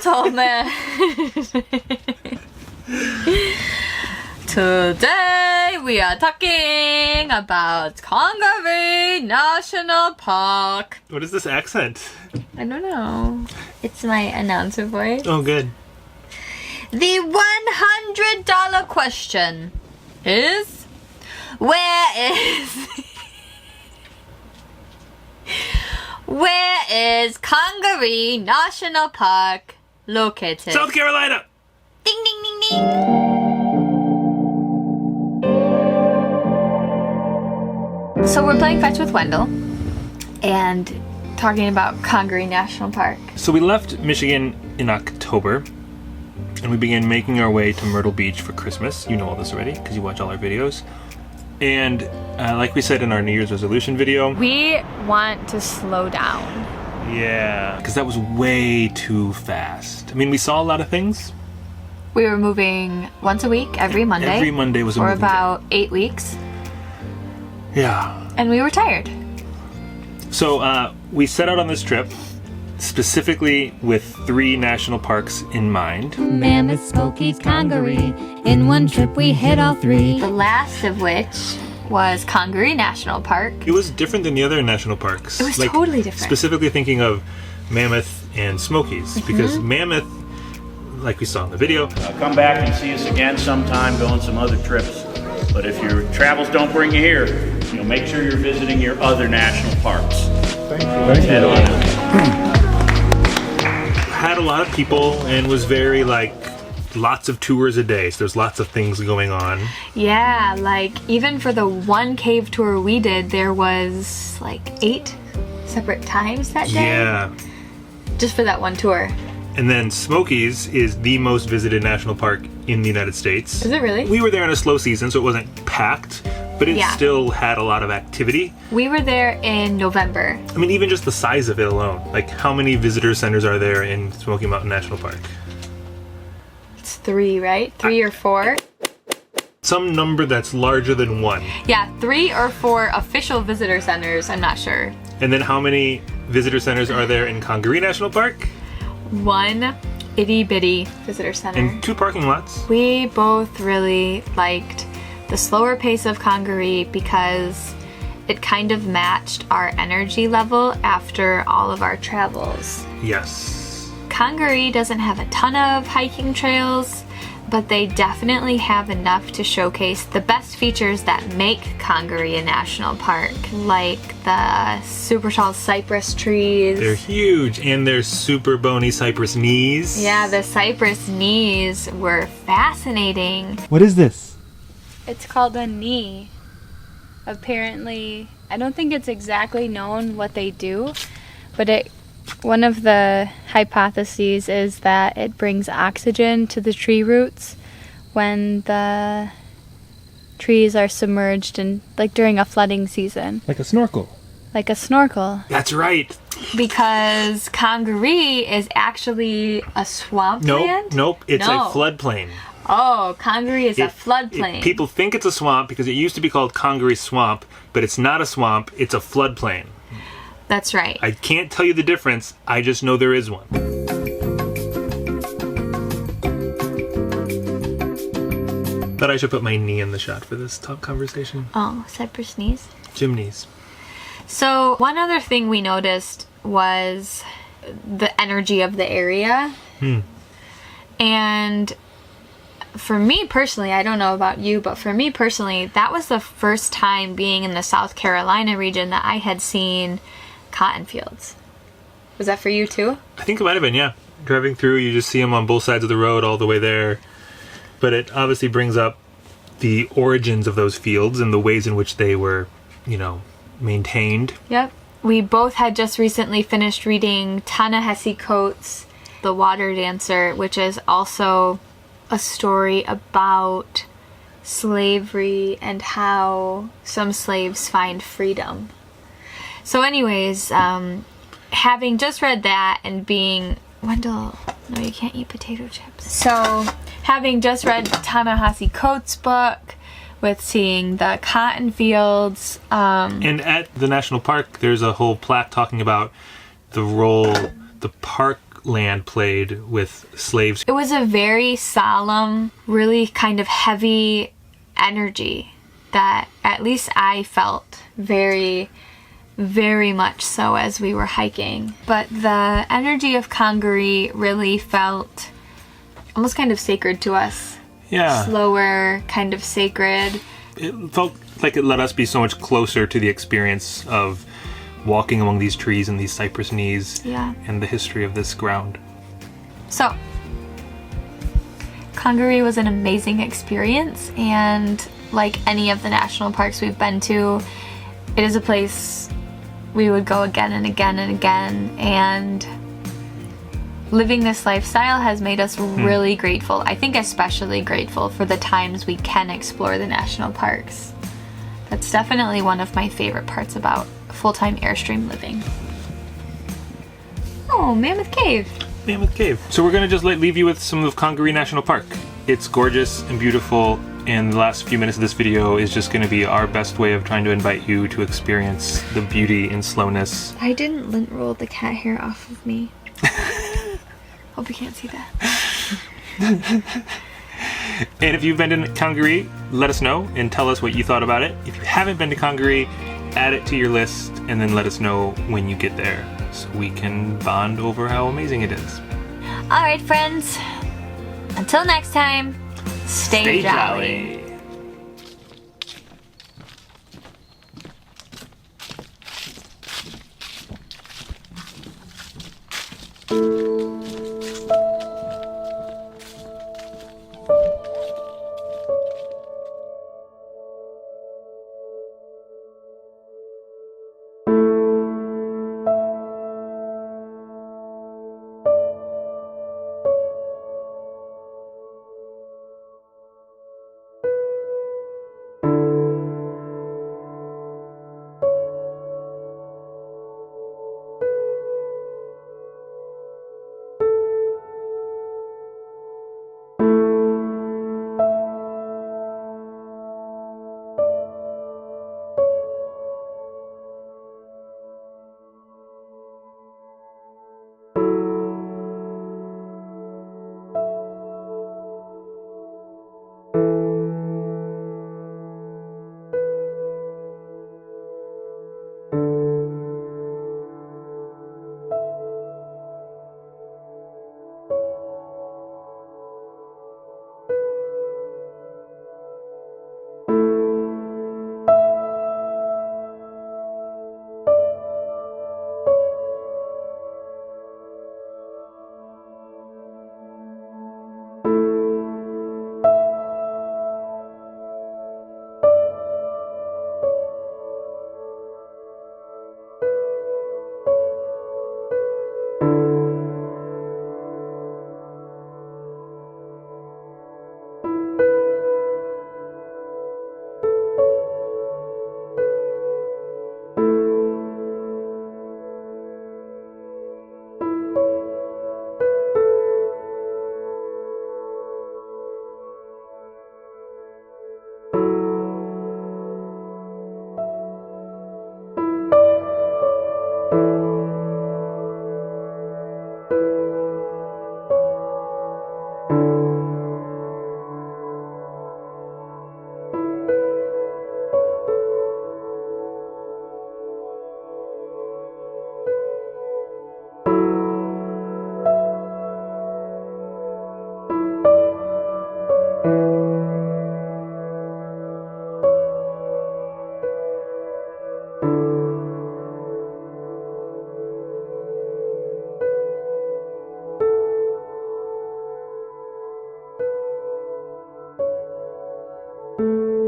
gentlemen, today we are talking about Congaree National Park. What is this accent? I don't know. It's my announcer voice. Oh, good. The $100 question is, where is Congaree National Park located? South Carolina! Ding ding ding ding! So we're playing fetch with Wendell and talking about Congaree National Park. So we left Michigan in October and we began making our way to Myrtle Beach for Christmas. You know all this already because you watch all our videos. And like we said in our New Year's resolution video, We want to slow down. yeah, because that was way too fast. I mean, we saw a lot of things. We were moving once a week, every Monday. Every Monday was a for moving day. about 8 weeks. Yeah. And we were tired. So we set out on this trip specifically with 3 national parks in mind. Mammoth, Smokies, Congaree. In one trip we hit all 3. The last of which was Congaree National Park. It was different than the other national parks. It was totally different. Specifically thinking of Mammoth and Smokies, because Mammoth, like we saw in the video, Come back and see us again sometime, go on some other trips. But if your travels don't bring you here, make sure you're visiting your other national parks. Thank you. Head on out. Had a lot of people and was very lots of tours a day. So there's lots of things going on. Yeah, even for the one cave tour we did, there was 8 separate times that day. Yeah. Just for that one tour. And then Smokies is the most visited national park in the United States. Is it really? We were there in a slow season, so it wasn't packed, but it Yeah. still had a lot of activity. We were there in November. I mean, even just the size of it alone. How many visitor centers are there in Smoky Mountain National Park? It's 3, right? 3 or 4? Some number that's larger than 1. Yeah, 3 or 4 official visitor centers. I'm not sure. And then how many visitor centers are there in Congaree National Park? 1 itty bitty visitor center. And 2 parking lots. We both really liked the slower pace of Congaree because it kind of matched our energy level after all of our travels. Yes. Congaree doesn't have a ton of hiking trails, but they definitely have enough to showcase the best features that make Congaree a national park, like the super tall cypress trees. They're huge, and they're super bony cypress knees. Yeah, the cypress knees were fascinating. What is this? It's called a knee. Apparently, I don't think it's exactly known what they do, but one of the hypotheses is that it brings oxygen to the tree roots when the trees are submerged in, during a flooding season. Like a snorkel. Like a snorkel. That's right. Because Congaree is actually a swampland? Nope. It's No. a floodplain. Oh, Congaree is a floodplain. People think it's a swamp because it used to be called Congaree Swamp, but it's not a swamp, it's a floodplain. That's right. I can't tell you the difference, I just know there is one. Thought I should put my knee in the shot for this top conversation. Oh, cypress knees. Chimneys. So, one other thing we noticed was the energy of the area. And for me personally, I don't know about you, but for me personally, that was the first time being in the South Carolina region that I had seen cotton fields. Was that for you too? I think it might have been, yeah. Driving through, you just see them on both sides of the road all the way there. But it obviously brings up the origins of those fields and the ways in which they were, maintained. Yep. We both had just recently finished reading Ta-Nehisi Coates' The Water Dancer, which is also a story about slavery and how some slaves find freedom. So anyways, having just read that and being... Wendell, no, you can't eat potato chips. So, having just read Ta-Nehisi Coates' book, with seeing the cotton fields. And at the national park, there's a whole plaque talking about the role the park land played with slaves. It was a very solemn, really kind of heavy energy that at least I felt very, very much so as we were hiking. But the energy of Congaree really felt almost kind of sacred to us. Yeah. Slower, kind of sacred. It felt like it let us be so much closer to the experience of walking among these trees and these cypress knees, and the history of this ground. So, Congaree was an amazing experience, and like any of the national parks we've been to, it is a place we would go again and again and again, and living this lifestyle has made us really grateful. I think especially grateful for the times we can explore the national parks. That's definitely one of my favorite parts about full-time Airstream living. Oh, Mammoth Cave. Mammoth Cave. So we're going to just leave you with some of Congaree National Park. It's gorgeous and beautiful, and the last few minutes of this video is just going to be our best way of trying to invite you to experience the beauty and slowness. I didn't lint roll the cat hair off of me. Hope you can't see that. And if you've been to Congaree, let us know and tell us what you thought about it. If you haven't been to Congaree, add it to your list and then let us know when you get there so we can bond over how amazing it is. Alright, friends. Until next time, stay jolly. you